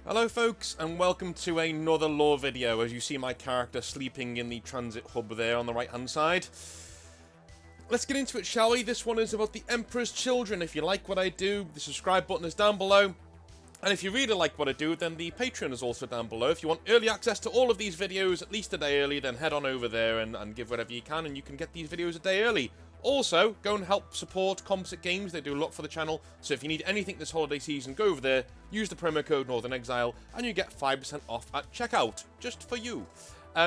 Hello folks, and welcome to another lore video. As you see my character sleeping in the transit hub there on the right hand side. Let's get into it, shall we? This one is about the Emperor's Children. If you like what I do, the subscribe button is down below. And if you really like what I do, then the Patreon is also down below. If you want early access to all of these videos at least a day early, then head on over there and give whatever you can, and you can get these videos a day early. Also, go and help support Composite Games. They do a lot for the channel. So if you need anything this holiday season, go over there, use the promo code Northern Exile, and you get 5% off at checkout, just for you.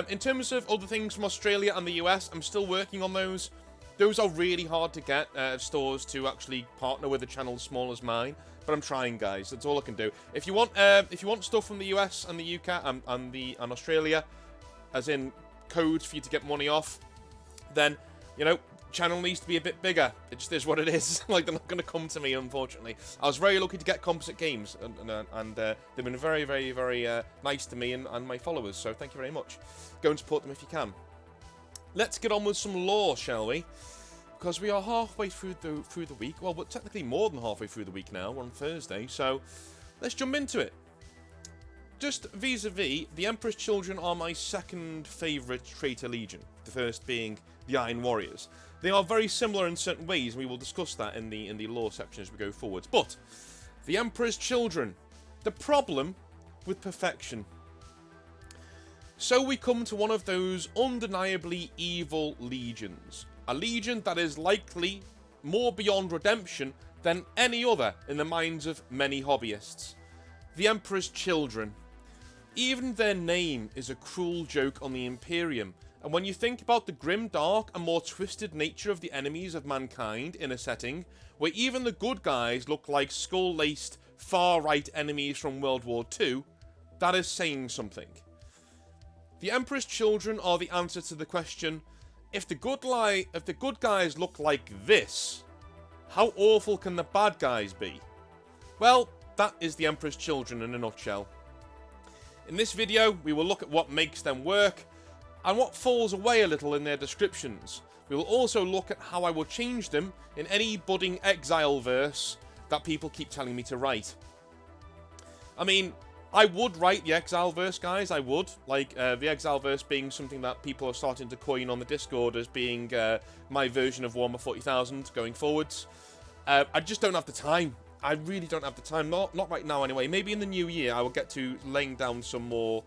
In terms of other things from Australia and the US, I'm still working on those. Those are really hard to get stores to actually partner with a channel as small as mine, but I'm trying, guys. That's all I can do. If you want stuff from the US and the UK and Australia, as in codes for you to get money off, then channel needs to be a bit bigger. It just is what it is. Like, they're not going to come to me, unfortunately. I was very lucky to get Composite Games, and they've been very, very, very nice to me and my followers. So thank you very much. Go and support them if you can. Let's get on with some lore, shall we? Because we are halfway through the week. Well, we're technically more than halfway through the week now. We're on Thursday, so let's jump into it. Just vis-a-vis, the Emperor's Children are my second favourite traitor legion. The first being the Iron Warriors. They are very similar in certain ways, and we will discuss that in the lore section as we go forwards. But the Emperor's Children, the problem with perfection. So we come to one of those undeniably evil legions. A legion that is likely more beyond redemption than any other in the minds of many hobbyists. The Emperor's Children. Even their name is a cruel joke on the Imperium, and when you think about the grim, dark, and more twisted nature of the enemies of mankind in a setting where even the good guys look like skull-laced, far-right enemies from World War II, that is saying something. The Emperor's Children are the answer to the question, if the good guys look like this, how awful can the bad guys be? Well, that is the Emperor's Children in a nutshell. In this video, we will look at what makes them work, and what falls away a little in their descriptions. We will also look at how I will change them in any budding exile verse that people keep telling me to write. I mean, I would write the exile verse, guys, I would. Like, the exile verse being something that people are starting to coin on the Discord as being my version of Warhammer 40,000 going forwards. I just don't have the time. I really don't have the time. Not right now, anyway. Maybe in the new year I will get to laying down some more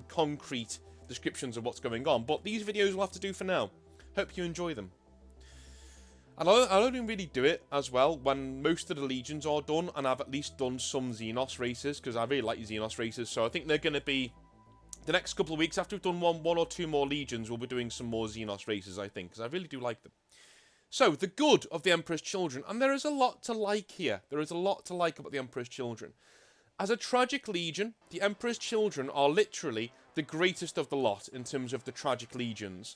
concrete descriptions of what's going on. But these videos will have to do for now. Hope you enjoy them. And I'll only really do it as well when most of the legions are done, and I've at least done some Xenos races, because I really like Xenos races. So I think they're going to be the next couple of weeks after we've done one or two more legions. We'll be doing some more Xenos races, I think, because I really do like them. So the good of the Emperor's Children, and there is a lot to like here. There is a lot to like about the Emperor's Children. As a tragic legion, the Emperor's Children are literally the greatest of the lot in terms of the tragic legions.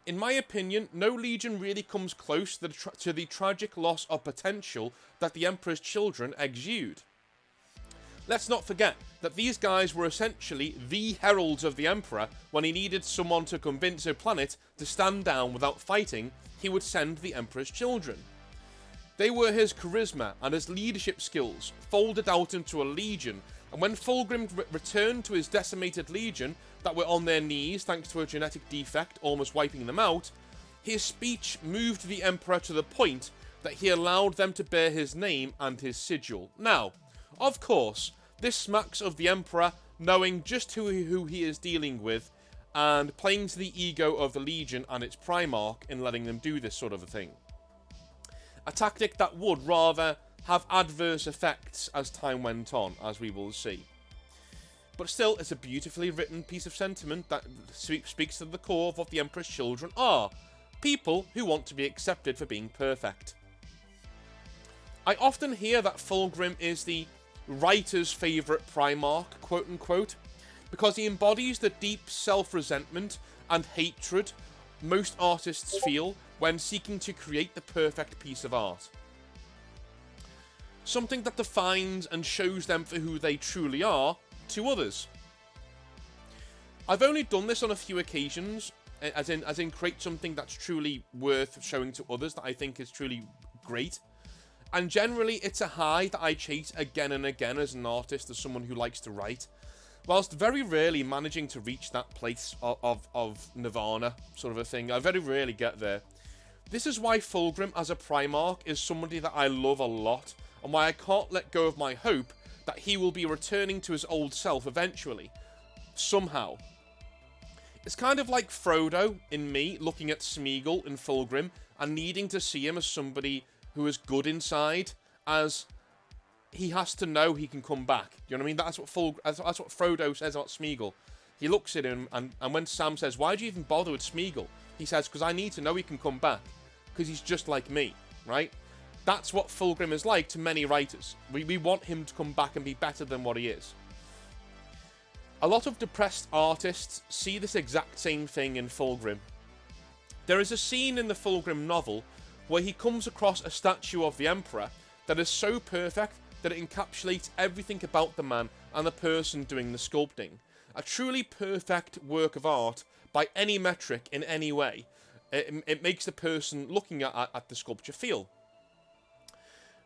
In my opinion, no legion really comes close to the tragic loss of potential that the Emperor's Children exude. Let's not forget that these guys were essentially the heralds of the Emperor. When he needed someone to convince a planet to stand down without fighting, he would send the Emperor's Children. They were his charisma and his leadership skills folded out into a legion, and when Fulgrim returned to his decimated legion that were on their knees thanks to a genetic defect almost wiping them out, his speech moved the Emperor to the point that he allowed them to bear his name and his sigil. Now, of course, this smacks of the Emperor knowing just who he is dealing with and playing to the ego of the legion and its Primarch in letting them do this sort of a thing. A tactic that would rather have adverse effects as time went on, as we will see. But still, it's a beautifully written piece of sentiment that speaks to the core of what the Emperor's Children are. People who want to be accepted for being perfect. I often hear that Fulgrim is the writer's favourite Primarch, quote unquote, because he embodies the deep self-resentment and hatred most artists feel when seeking to create the perfect piece of art. Something that defines and shows them for who they truly are to others. I've only done this on a few occasions, as in create something that's truly worth showing to others that I think is truly great. And generally, it's a high that I chase again and again as an artist, as someone who likes to write, whilst very rarely managing to reach that place of nirvana, sort of a thing. I very rarely get there. This is why Fulgrim as a Primarch is somebody that I love a lot, and why I can't let go of my hope that he will be returning to his old self eventually, somehow. It's kind of like Frodo in me looking at Smeagol in Fulgrim and needing to see him as somebody who is good inside, as he has to know he can come back. You know what I mean? That's what Frodo says about Smeagol. He looks at him, and when Sam says, "Why do you even bother with Smeagol?" He says, "Because I need to know he can come back, because he's just like me," right? That's what Fulgrim is like to many writers. We want him to come back and be better than what he is. A lot of depressed artists see this exact same thing in Fulgrim. There is a scene in the Fulgrim novel where he comes across a statue of the Emperor that is so perfect that it encapsulates everything about the man and the person doing the sculpting. A truly perfect work of art by any metric in any way. It makes the person looking at the sculpture feel.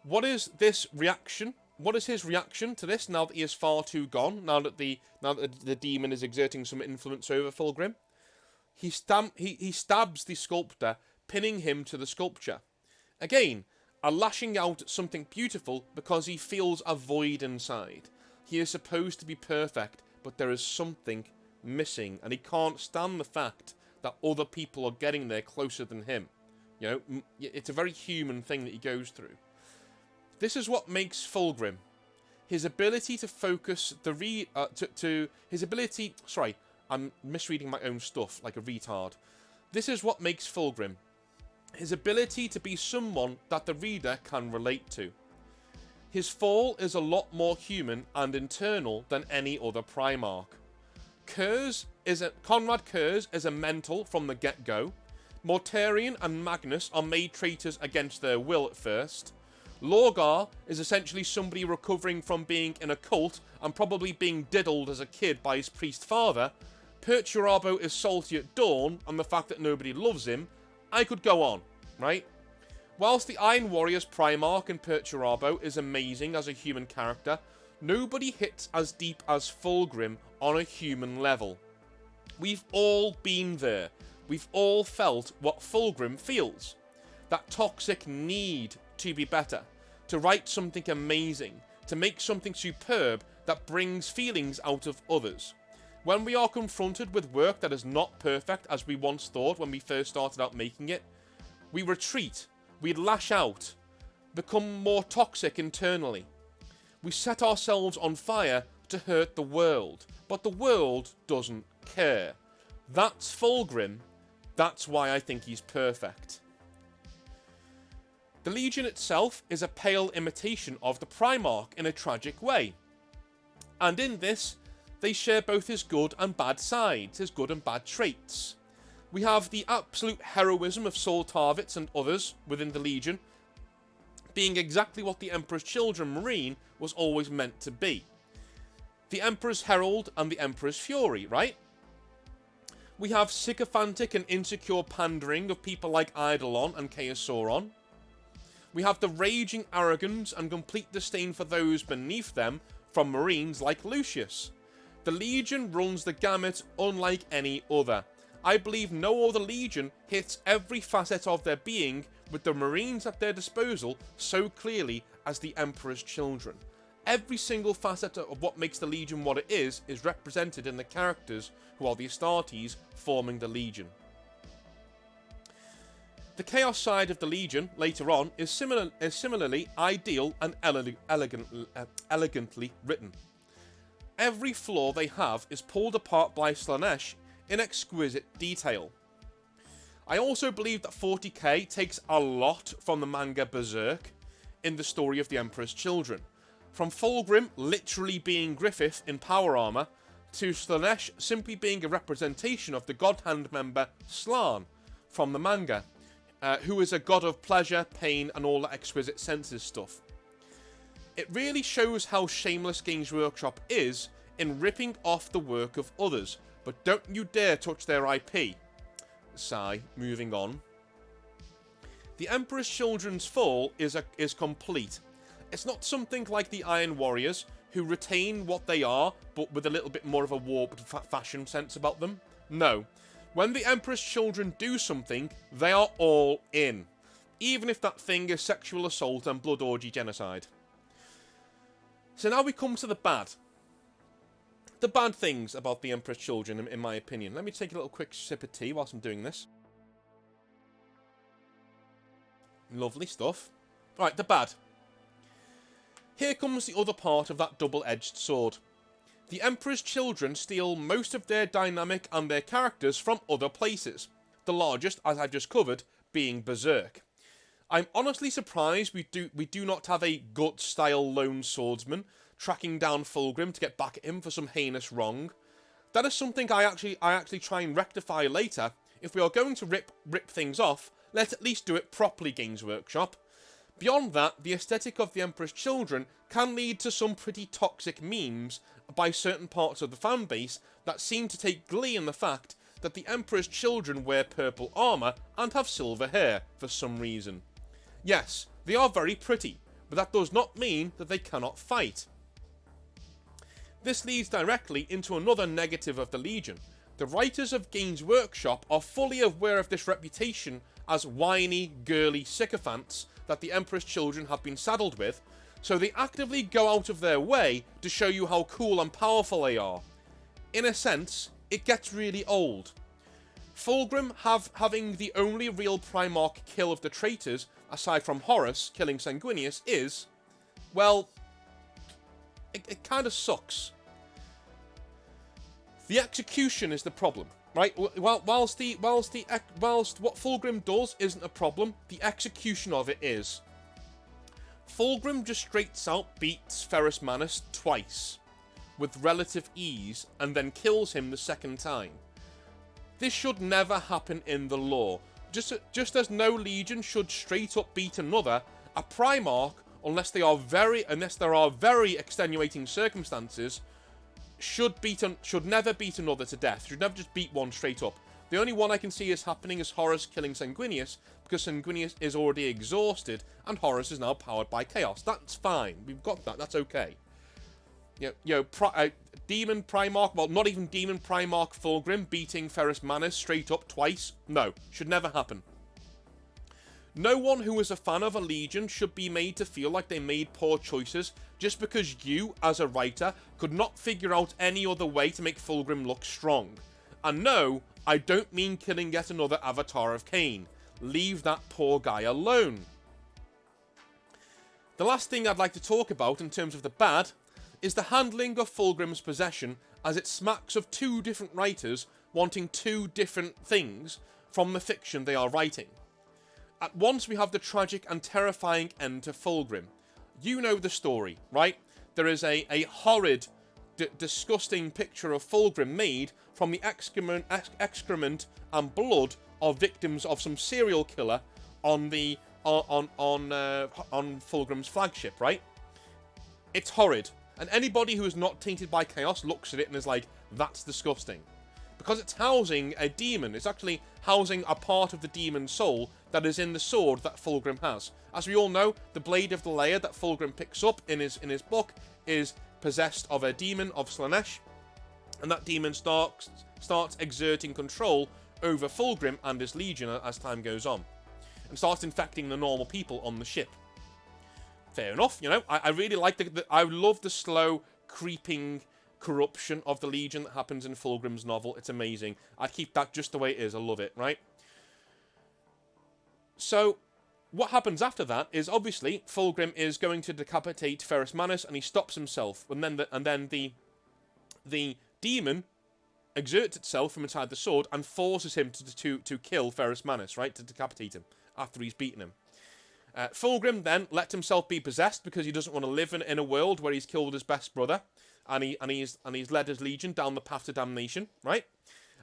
What is this reaction? What is his reaction to this now that he is far too gone? Now that the demon is exerting some influence over Fulgrim? He stabs the sculptor, pinning him to the sculpture. Again, a lashing out at something beautiful because he feels a void inside. He is supposed to be perfect, but there is something missing, and he can't stand the fact that other people are getting there closer than him. You know, it's a very human thing that he goes through. This is what makes Fulgrim. His ability to focus Sorry, I'm misreading my own stuff like a retard. This is what makes Fulgrim. His ability to be someone that the reader can relate to. His fall is a lot more human and internal than any other Primarch. Conrad Kurz is a mental from the get-go. Mortarion and Magnus are made traitors against their will at first. Lorgar is essentially somebody recovering from being in a cult and probably being diddled as a kid by his priest father. Perturabo is salty at dawn and the fact that nobody loves him. I could go on, right? Whilst the Iron Warrior's Primarch in Perturabo is amazing as a human character, nobody hits as deep as Fulgrim on a human level. We've all been there. We've all felt what Fulgrim feels. That toxic need to be better, to write something amazing, to make something superb that brings feelings out of others. When we are confronted with work that is not perfect as we once thought when we first started out making it, we retreat, we lash out, become more toxic internally. We set ourselves on fire to hurt the world, but the world doesn't care. That's Fulgrim. That's why I think he's perfect. The Legion itself is a pale imitation of the Primarch in a tragic way. And in this, they share both his good and bad sides, his good and bad traits. We have the absolute heroism of Saul Tarvitz and others within the Legion, being exactly what the Emperor's Children Marine was always meant to be. The Emperor's Herald and the Emperor's Fury, right? We have sycophantic and insecure pandering of people like Eidolon and Chaos Sauron. We have the raging arrogance and complete disdain for those beneath them from Marines like Lucius. The Legion runs the gamut unlike any other. I believe no other Legion hits every facet of their being with the Marines at their disposal so clearly as the Emperor's Children. Every single facet of what makes the Legion what it is represented in the characters who are the Astartes forming the Legion. The Chaos side of the Legion, later on, is similarly ideal and elegantly written. Every flaw they have is pulled apart by Slaanesh in exquisite detail. I also believe that 40k takes a lot from the manga Berserk in the story of the Emperor's Children. From Fulgrim literally being Griffith in power armor, to Slaanesh simply being a representation of the God Hand member Slann from the manga, who is a god of pleasure, pain, and all that exquisite senses stuff. It really shows how shameless Games Workshop is in ripping off the work of others, but don't you dare touch their IP. Sigh, moving on. The Emperor's Children's fall is complete. It's not something like the Iron Warriors, who retain what they are, but with a little bit more of a warped fashion sense about them. No. When the Emperor's Children do something, they are all in. Even if that thing is sexual assault and blood orgy genocide. So now we come to the bad. The bad things about the Emperor's Children, in my opinion. Let me take a little quick sip of tea whilst I'm doing this. Lovely stuff. Right, the bad. Here comes the other part of that double-edged sword. The Emperor's Children steal most of their dynamic and their characters from other places. The largest, as I've just covered, being Berserk. I'm honestly surprised we do not have a Gut-style lone swordsman tracking down Fulgrim to get back at him for some heinous wrong. That is something I actually try and rectify later. If we are going to rip things off, let's at least do it properly, Games Workshop. Beyond that, the aesthetic of the Emperor's Children can lead to some pretty toxic memes by certain parts of the fanbase that seem to take glee in the fact that the Emperor's Children wear purple armour and have silver hair for some reason. Yes, they are very pretty, but that does not mean that they cannot fight. This leads directly into another negative of the Legion. The writers of Games Workshop are fully aware of this reputation as whiny, girly sycophants that the Emperor's Children have been saddled with, so they actively go out of their way to show you how cool and powerful they are. In a sense, it gets really old. Fulgrim having the only real Primarch kill of the traitors, aside from Horus killing Sanguinius, is, well, it kind of sucks. The execution is the problem, right? Whilst what Fulgrim does isn't a problem, the execution of it is. Fulgrim just straight out beats Ferrus Manus twice, with relative ease, and then kills him the second time. This should never happen in the lore. Just as no Legion should straight up beat another, a Primarch, unless there are very extenuating circumstances, should never beat another to death. Should never just beat one straight up. The only one I can see is happening is Horus killing Sanguinius, because Sanguinius is already exhausted, and Horus is now powered by Chaos. That's fine. We've got that. That's okay. Demon Primarch, well, not even Demon Primarch Fulgrim beating Ferrus Manus straight up twice. No, should never happen. No one who is a fan of a Legion should be made to feel like they made poor choices just because you, as a writer, could not figure out any other way to make Fulgrim look strong. And no, I don't mean killing yet another Avatar of Cain. Leave that poor guy alone. The last thing I'd like to talk about in terms of the bad is the handling of Fulgrim's possession, as it smacks of two different writers wanting two different things from the fiction they are writing. At once we have the tragic and terrifying end to Fulgrim. You know the story, right? There is a horrid, disgusting picture of Fulgrim made from the excrement and blood of victims of some serial killer on Fulgrim's flagship, right? It's horrid. And anybody who is not tainted by chaos looks at it and is like, that's disgusting. Because it's housing a demon. It's actually housing a part of the demon's soul that is in the sword that Fulgrim has. As we all know, the Blade of the Lair that Fulgrim picks up in his book is possessed of a demon of Slaanesh. And that demon starts exerting control over Fulgrim and his Legion as time goes on. And starts infecting the normal people on the ship. Fair enough, you know. I really like I love the slow, creeping corruption of the Legion that happens in Fulgrim's novel. It's amazing. I'd keep that just the way it is. I love it, right? So, what happens after that is, obviously, Fulgrim is going to decapitate Ferrus Manus, and he stops himself. And then the demon exerts itself from inside the sword and forces him to kill Ferrus Manus, right? To decapitate him after he's beaten him. Fulgrim then lets himself be possessed because he doesn't want to live in a world where he's killed his best brother, and he's led his Legion down the path to damnation, right?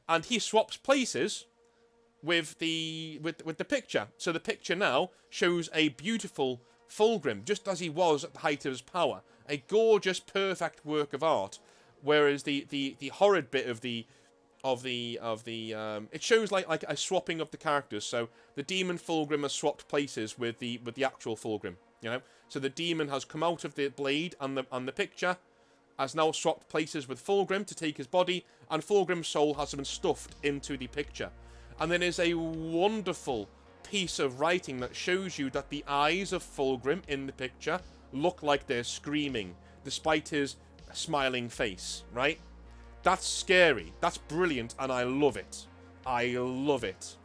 And he swaps places with the picture. So the picture now shows a beautiful Fulgrim, just as he was at the height of his power, a gorgeous, perfect work of art. Whereas the horrid bit of the it shows like a swapping of the characters. So the demon Fulgrim has swapped places with the actual Fulgrim, you know. So the demon has come out of the blade and the picture, has now swapped places with Fulgrim to take his body, and Fulgrim's soul has been stuffed into the picture. And then there's a wonderful piece of writing that shows you that the eyes of Fulgrim in the picture look like they're screaming, despite his smiling face, right? That's scary. That's brilliant, and I love it. I love it.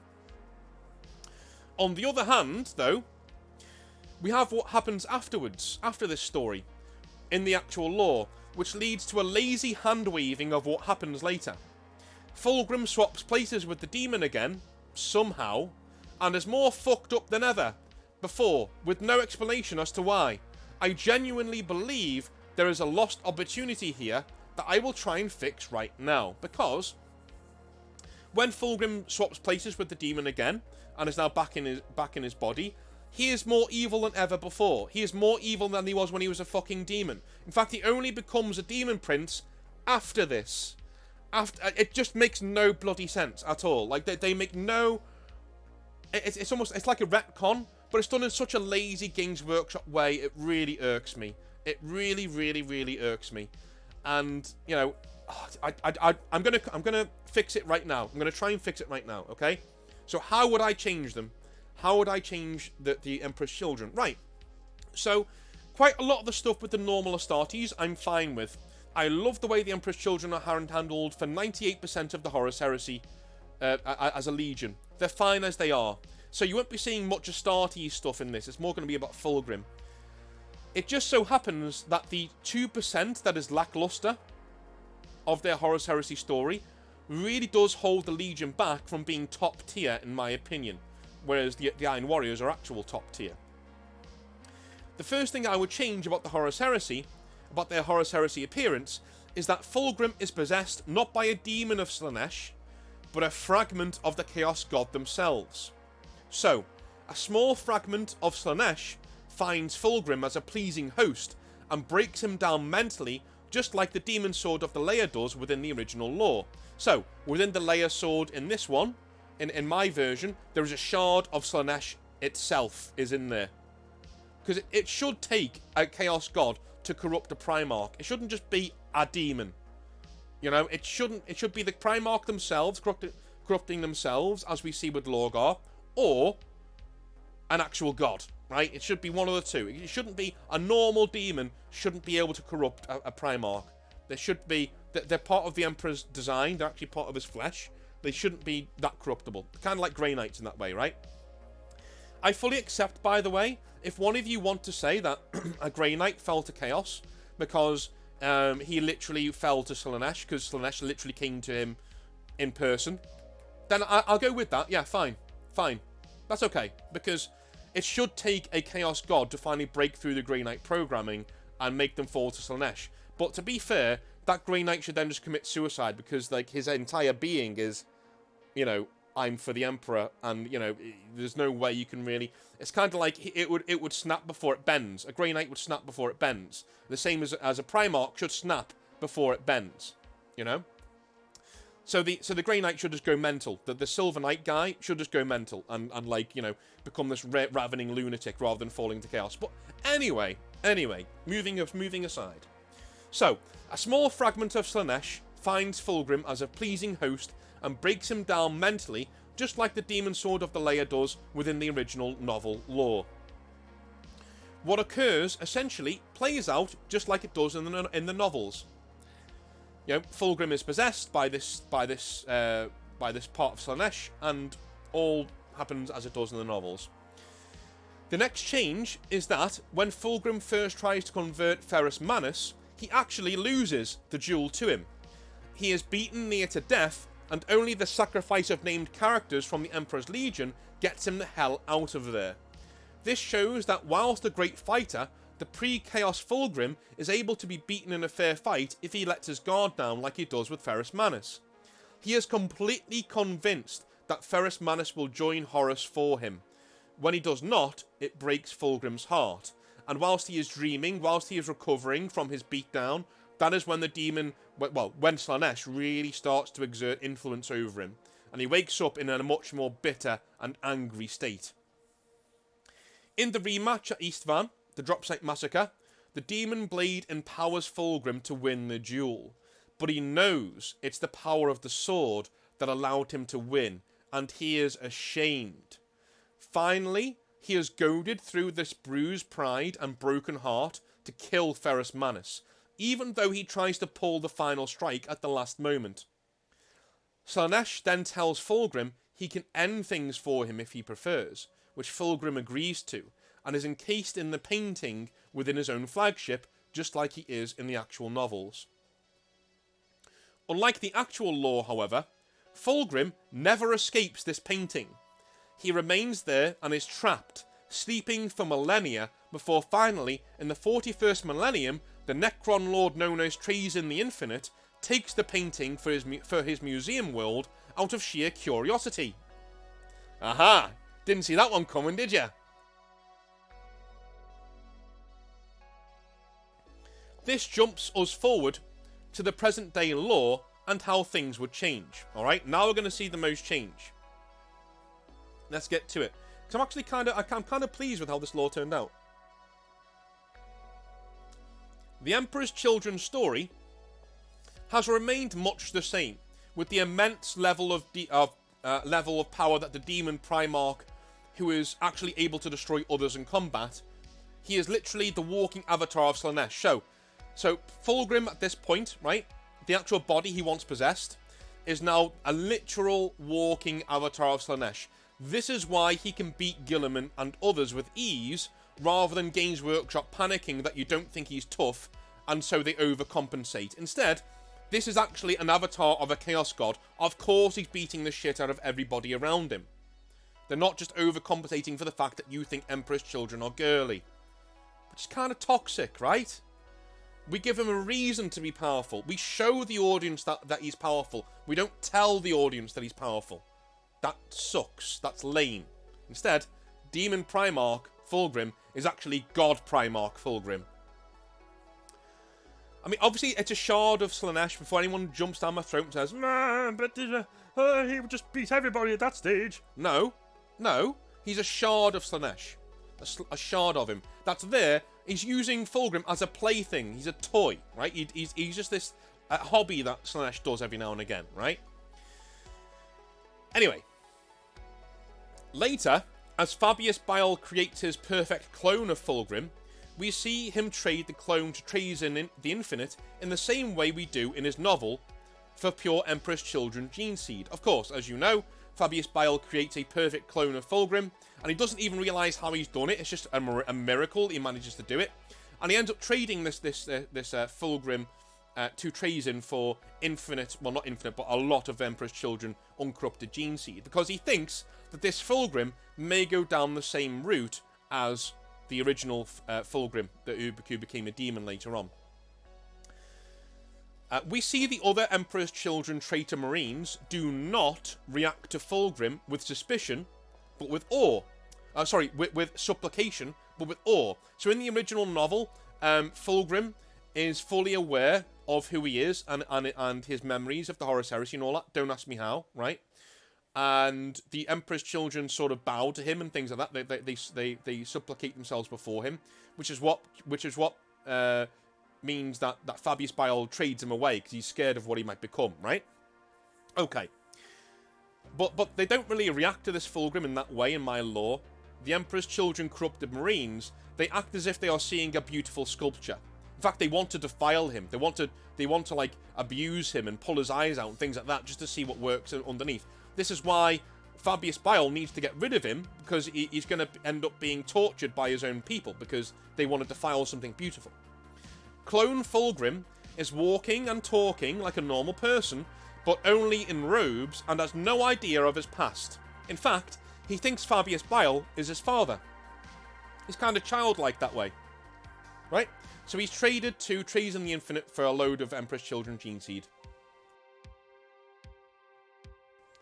On the other hand, though, we have what happens afterwards, after this story, in the actual lore, which leads to a lazy hand-waving of what happens later. Fulgrim swaps places with the demon again, somehow, and is more fucked up than ever before, with no explanation as to why. I genuinely believe there is a lost opportunity here that I will try and fix right now, because when Fulgrim swaps places with the demon again and is now back in his body, he is more evil than ever before. He is more evil than he was when he was a fucking demon. In fact, he only becomes a demon prince after this. It just makes no bloody sense at all. Like they make no. It's like a retcon, but it's done in such a lazy Games Workshop way. It really irks me. It really, really, really irks me. And, you know, I'm gonna fix it right now. I'm gonna try and fix it right now, okay? So how would I change them? How would I change the Emperor's Children? Right. So, quite a lot of the stuff with the normal Astartes, I'm fine with. I love the way the Emperor's Children are handled for 98% of the Horus Heresy as a legion. They're fine as they are. So you won't be seeing much Astartes stuff in this. It's more going to be about Fulgrim. It just so happens that the 2% that is lackluster of their Horus Heresy story really does hold the Legion back from being top tier, in my opinion, whereas the Iron Warriors are actual top tier. The first thing I would change about the Horus Heresy, about their Horus Heresy appearance, is that Fulgrim is possessed not by a demon of Slaanesh, but a fragment of the Chaos God themselves. So, a small fragment of Slaanesh finds Fulgrim as a pleasing host and breaks him down mentally, just like the demon sword of the Leia does within the original lore. So, within the Leia sword in this one, in my version, there is a shard of Slaanesh itself is in there. Because it should take a Chaos God to corrupt a Primarch. It shouldn't just be a demon. You know, it should be the Primarch themselves corrupting themselves, as we see with Lorgar, or an actual god, right? It should be one of the two. It shouldn't be a normal demon, shouldn't be able to corrupt a Primarch. There should be, they're part of the Emperor's design, they're actually part of his flesh. They shouldn't be that corruptible. Kind of like Grey Knights in that way, right? I fully accept, by the way, if one of you want to say that a Grey Knight fell to Chaos because he literally fell to Slaanesh, because Slaanesh literally came to him in person, then I'll go with that. Yeah, fine. Fine. That's okay, because it should take a Chaos God to finally break through the Grey Knight programming and make them fall to Slaanesh. But to be fair, that Grey Knight should then just commit suicide, because like his entire being is, you know, I'm for the Emperor, and you know, there's no way you can really. It's kind of like it would snap before it bends. A Grey Knight would snap before it bends. The same as a Primarch should snap before it bends. You know. So the Grey Knight should just go mental. The Silver Knight guy should just go mental and like, you know, become this ravening lunatic rather than falling to chaos. But anyway, moving aside. So, a small fragment of Slaanesh finds Fulgrim as a pleasing host and breaks him down mentally, just like the demon sword of the Leia does within the original novel lore. What occurs essentially plays out just like it does in the novels. You know, Fulgrim is possessed by this part of Slaanesh, and all happens as it does in the novels. The next change is that when Fulgrim first tries to convert Ferrus Manus, he actually loses the duel to him. He is beaten near to death, and only the sacrifice of named characters from the Emperor's Legion gets him the hell out of there. This shows that whilst a great fighter, the pre-Chaos Fulgrim is able to be beaten in a fair fight if he lets his guard down like he does with Ferrus Manus. He is completely convinced that Ferrus Manus will join Horus for him. When he does not, it breaks Fulgrim's heart. And whilst he is dreaming, whilst he is recovering from his beatdown, that is when the demon, well, when Slaanesh really starts to exert influence over him, and he wakes up in a much more bitter and angry state. In the rematch at Eastvan, the Dropsite Massacre, the Demon Blade empowers Fulgrim to win the duel, but he knows it's the power of the sword that allowed him to win, and he is ashamed. Finally, he is goaded through this bruised pride and broken heart to kill Ferrus Manus, even though he tries to pull the final strike at the last moment. Slaanesh then tells Fulgrim he can end things for him if he prefers, which Fulgrim agrees to, and is encased in the painting within his own flagship, just like he is in the actual novels. Unlike the actual lore, however, Fulgrim never escapes this painting. He remains there and is trapped, sleeping for millennia, before finally, in the 41st millennium, the Necron Lord known as Trazyn the Infinite takes the painting for his museum world out of sheer curiosity. Aha! Didn't see that one coming, did ya? This jumps us forward to the present day lore and how things would change. Alright, now we're going to see the most change. Let's get to it. Because I'm actually kind of pleased with how this lore turned out. The Emperor's Children story has remained much the same, with the immense level of power that the Demon Primarch, who is actually able to destroy others in combat, he is literally the walking avatar of Slaanesh. So Fulgrim at this point, right, the actual body he once possessed, is now a literal walking avatar of Slaanesh. This is why he can beat Guilliman and others with ease, rather than Games Workshop panicking that you don't think he's tough, and so they overcompensate. Instead, this is actually an avatar of a Chaos God. Of course he's beating the shit out of everybody around him. They're not just overcompensating for the fact that you think Emperor's Children are girly. Which is kind of toxic, right? We give him a reason to be powerful. We show the audience that he's powerful. We don't tell the audience that he's powerful. That sucks. That's lame. Instead, Demon Primarch Fulgrim is actually God Primarch Fulgrim. I mean, obviously, it's a shard of Slaanesh before anyone jumps down my throat and says, "Man, but he would just beat everybody at that stage." No. He's a shard of Slaanesh. A shard of him. That's there. He's using Fulgrim as a plaything. He's a toy, right? He's just this hobby that Slaanesh does every now and again, right? Anyway. Later, as Fabius Bile creates his perfect clone of Fulgrim, we see him trade the clone to Trazyn the Infinite in the same way we do in his novel for pure Emperor's Children gene seed. Of course, as you know, Fabius Bile creates a perfect clone of Fulgrim, and he doesn't even realise how he's done it. It's just a miracle he manages to do it. And he ends up trading this Fulgrim to Trazyn for infinite, well not infinite, but a lot of Emperor's Children uncorrupted gene seed, because he thinks that this Fulgrim may go down the same route as the original Fulgrim who became a demon later on. We see the other Emperor's Children traitor Marines do not react to Fulgrim with suspicion, but with awe. With supplication, but with awe. So in the original novel, Fulgrim is fully aware of who he is and his memories of the Horus Heresy and all that. Don't ask me how, right? And the Emperor's Children sort of bow to him and things like that. They supplicate themselves before him, which is what means that Fabius Bile trades him away because he's scared of what he might become, right? Okay. But they don't really react to this Fulgrim in that way in my lore. The Emperor's Children corrupted Marines, they act as if they are seeing a beautiful sculpture. In fact, they want to defile him. They want to like abuse him and pull his eyes out and things like that just to see what works underneath. This is why Fabius Bile needs to get rid of him, because he's going to end up being tortured by his own people because they want to defile something beautiful. Clone Fulgrim is walking and talking like a normal person, but only in robes and has no idea of his past. In fact, he thinks Fabius Bile is his father. He's kind of childlike that way. Right? So he's traded to Trazyn the Infinite for a load of Emperor's Children gene seed.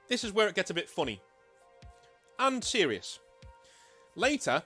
This is where it gets a bit funny. And serious. Later,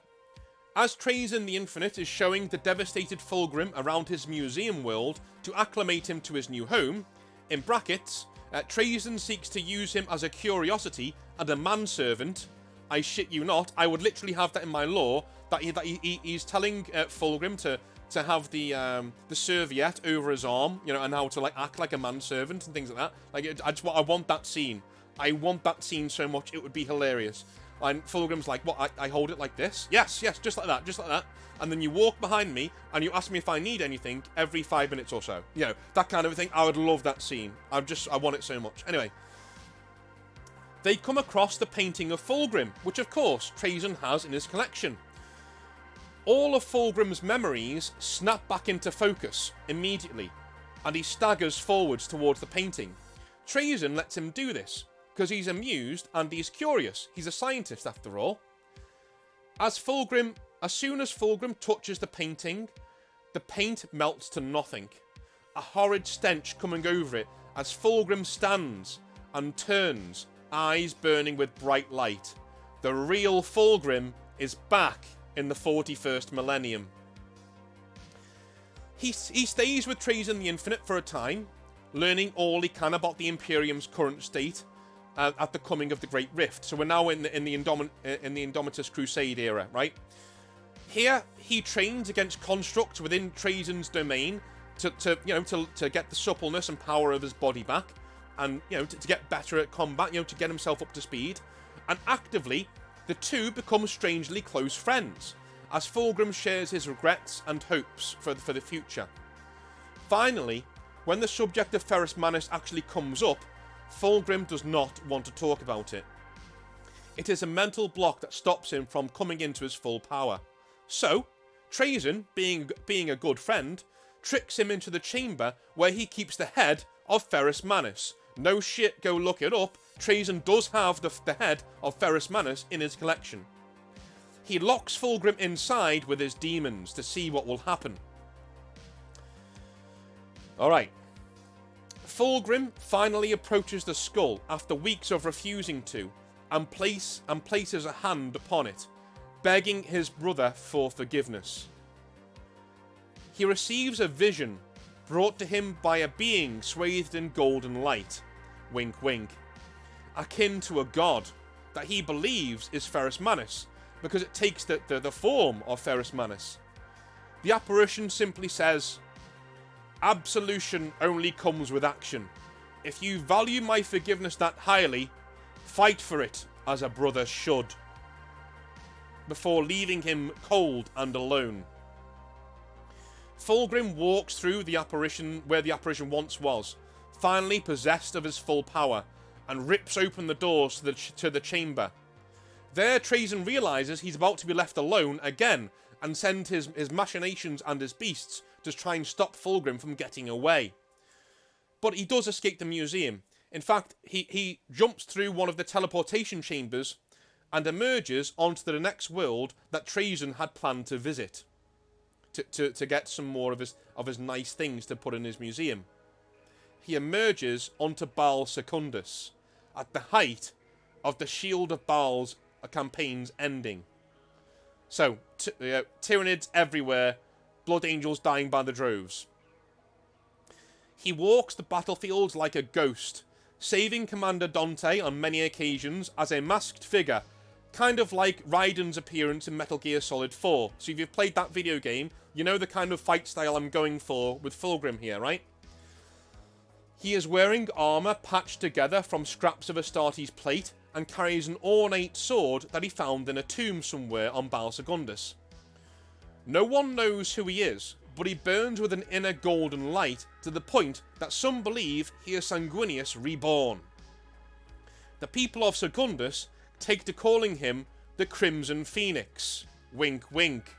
As Trajan the Infinite is showing the devastated Fulgrim around his museum world to acclimate him to his new home, in brackets, Trajan seeks to use him as a curiosity and a manservant. I shit you not, I would literally have that in my lore, that he's telling Fulgrim to have the serviette over his arm, you know, and how to like act like a manservant and things like that. Like, I want that scene. I want that scene so much, it would be hilarious. And Fulgrim's like, what, I hold it like this? Yes, just like that, just like that. And then you walk behind me, and you ask me if I need anything every 5 minutes or so. You know, that kind of a thing. I would love that scene. I want it so much. Anyway. They come across the painting of Fulgrim, which of course Trajan has in his collection. All of Fulgrim's memories snap back into focus immediately, and he staggers forwards towards the painting. Trajan lets him do this, because he's amused and he's curious. He's a scientist after all. As soon as Fulgrim touches the painting, the paint melts to nothing. A horrid stench coming over it as Fulgrim stands and turns, eyes burning with bright light. The real Fulgrim is back in the 41st millennium. He stays with Trajan the Infinite for a time, learning all he can about the Imperium's current state at the coming of the Great Rift. So we're now in the Indomitus Crusade era, right? Here, he trains against constructs within Trajan's domain to get the suppleness and power of his body back, and to get better at combat, to get himself up to speed. And actively, the two become strangely close friends, as Fulgrim shares his regrets and hopes for the future. Finally, when the subject of Ferrus Manus actually comes up, Fulgrim does not want to talk about it. It is a mental block that stops him from coming into his full power. So, Trajan, being a good friend, tricks him into the chamber where he keeps the head of Ferrus Manus. No shit, go look it up. Trajan does have the head of Ferrus Manus in his collection. He locks Fulgrim inside with his demons to see what will happen. Alright. Fulgrim finally approaches the skull after weeks of refusing to, and places a hand upon it, begging his brother for forgiveness. He receives a vision brought to him by a being swathed in golden light, wink wink, akin to a god that he believes is Ferrus Manus, because it takes the form of Ferrus Manus. The apparition simply says, "Absolution only comes with action. If you value my forgiveness that highly, fight for it as a brother should," before leaving him cold and alone. Fulgrim walks through the apparition where the apparition once was, finally possessed of his full power, and rips open the doors to the chamber. There, Trajan realizes he's about to be left alone again, and send his machinations and his beasts to try and stop Fulgrim from getting away. But he does escape the museum. In fact, he jumps through one of the teleportation chambers and emerges onto the next world that Trajan had planned to visit, to get some more of his nice things to put in his museum. He emerges onto Baal Secundus, at the height of the Shield of Baal's campaign's ending. So, Tyranids everywhere, blood angels dying by the droves. He walks the battlefields like a ghost, saving Commander Dante on many occasions as a masked figure, kind of like Raiden's appearance in Metal Gear Solid 4. So if you've played that video game, you know the kind of fight style I'm going for with Fulgrim here, right? He is wearing armour patched together from scraps of Astartes plate, and carries an ornate sword that he found in a tomb somewhere on Baal Secundus. No one knows who he is, but he burns with an inner golden light to the point that some believe he is Sanguinius reborn. The people of Secundus take to calling him the Crimson Phoenix. Wink wink.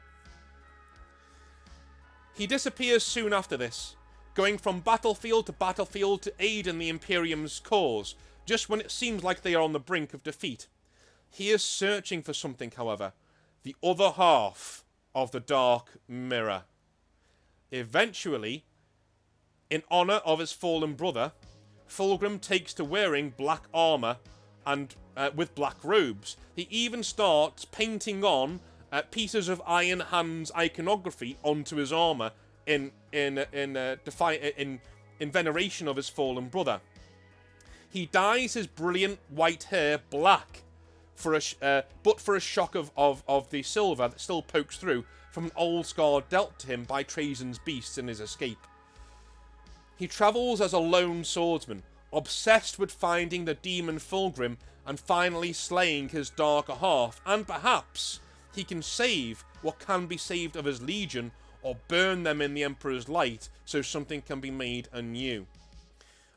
He disappears soon after this, going from battlefield to aid in the Imperium's cause, just when it seems like they are on the brink of defeat. He is searching for something, however, the other half of the Dark Mirror. Eventually, in honour of his fallen brother, Fulgrim takes to wearing black armour and with black robes. He even starts painting on pieces of Iron Hand's iconography onto his armor in veneration of his fallen brother. He dyes his brilliant white hair black, but for a shock of the silver that still pokes through from an old scar dealt to him by Trajan's beasts in his escape. He travels as a lone swordsman, obsessed with finding the demon Fulgrim and finally slaying his darker half, and perhaps he can save what can be saved of his legion or burn them in the Emperor's light so something can be made anew.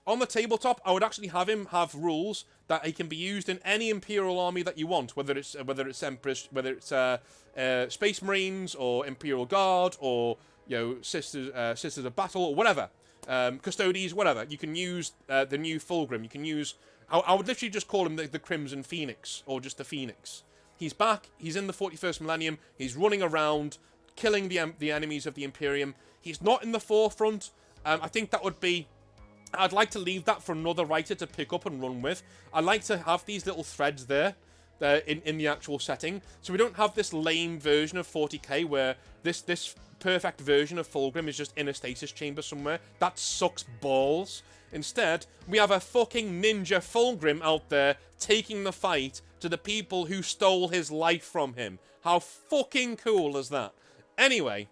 On the tabletop, I would actually have him have rules that he can be used in any Imperial army that you want, whether it's Empress, whether it's Space Marines or Imperial Guard or Sisters of Battle or whatever, Custodes, whatever. You can use the new Fulgrim. You can use. I would literally just call him the Crimson Phoenix or just the Phoenix. He's back. He's in the 41st millennium. He's running around, killing the enemies of the Imperium. He's not in the forefront. I think that would be. I'd like to leave that for another writer to pick up and run with. I'd like to have these little threads there in the actual setting, so we don't have this lame version of 40k where this perfect version of Fulgrim is just in a stasis chamber somewhere. That sucks balls. Instead, we have a fucking ninja Fulgrim out there taking the fight to the people who stole his life from him. How fucking cool is that? Anyway,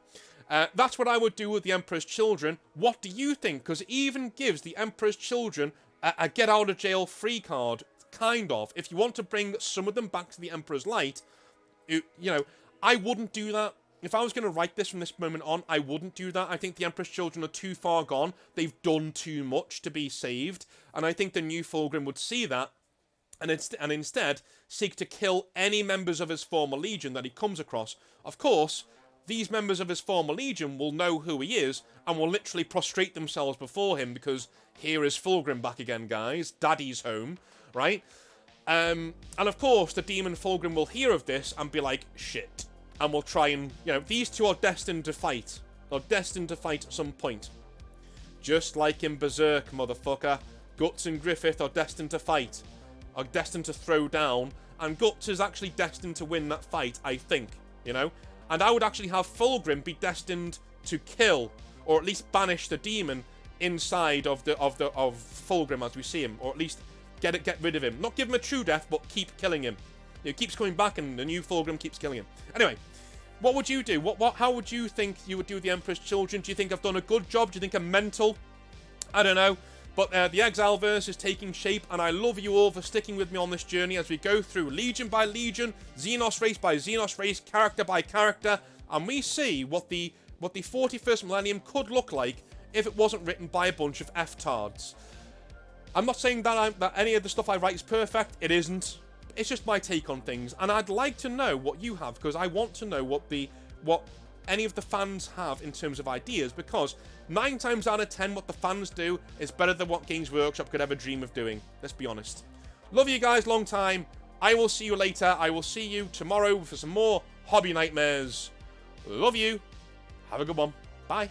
that's what I would do with the Emperor's Children. What do you think? Because it even gives the Emperor's Children a get-out-of-jail-free card, kind of. If you want to bring some of them back to the Emperor's light, I wouldn't do that. If I was going to write this from this moment on, I wouldn't do that. I think the Emperor's Children are too far gone. They've done too much to be saved. And I think the new Fulgrim would see that and instead seek to kill any members of his former legion that he comes across. Of course, these members of his former legion will know who he is and will literally prostrate themselves before him because here is Fulgrim back again, guys. Daddy's home, right? And of course, the demon Fulgrim will hear of this and be like, shit. And will try and, these two are destined to fight. They're destined to fight at some point. Just like in Berserk, motherfucker. Guts and Griffith are destined to fight. Are destined to throw down. And Guts is actually destined to win that fight, I think. And I would actually have Fulgrim be destined to kill, or at least banish the demon inside of Fulgrim as we see him, or at least get rid of him. Not give him a true death, but keep killing him. He keeps coming back, and the new Fulgrim keeps killing him. Anyway, what would you do? How would you think you would do the Emperor's Children? Do you think I've done a good job? Do you think I'm mental? I don't know. But the Exileverse is taking shape, and I love you all for sticking with me on this journey as we go through Legion by Legion, Xenos race by Xenos race, character by character, and we see what the 41st millennium could look like if it wasn't written by a bunch of F-tards. I'm not saying that any of the stuff I write is perfect. It isn't. It's just my take on things, and I'd like to know what you have, because I want to know what any of the fans have in terms of ideas, because 9 times out of 10 what the fans do is better than what Games Workshop could ever dream of doing. Let's be honest. Love you guys, long time. I will see you later. I will see you tomorrow for some more Hobby Nightmares. Love you. Have a good one. Bye.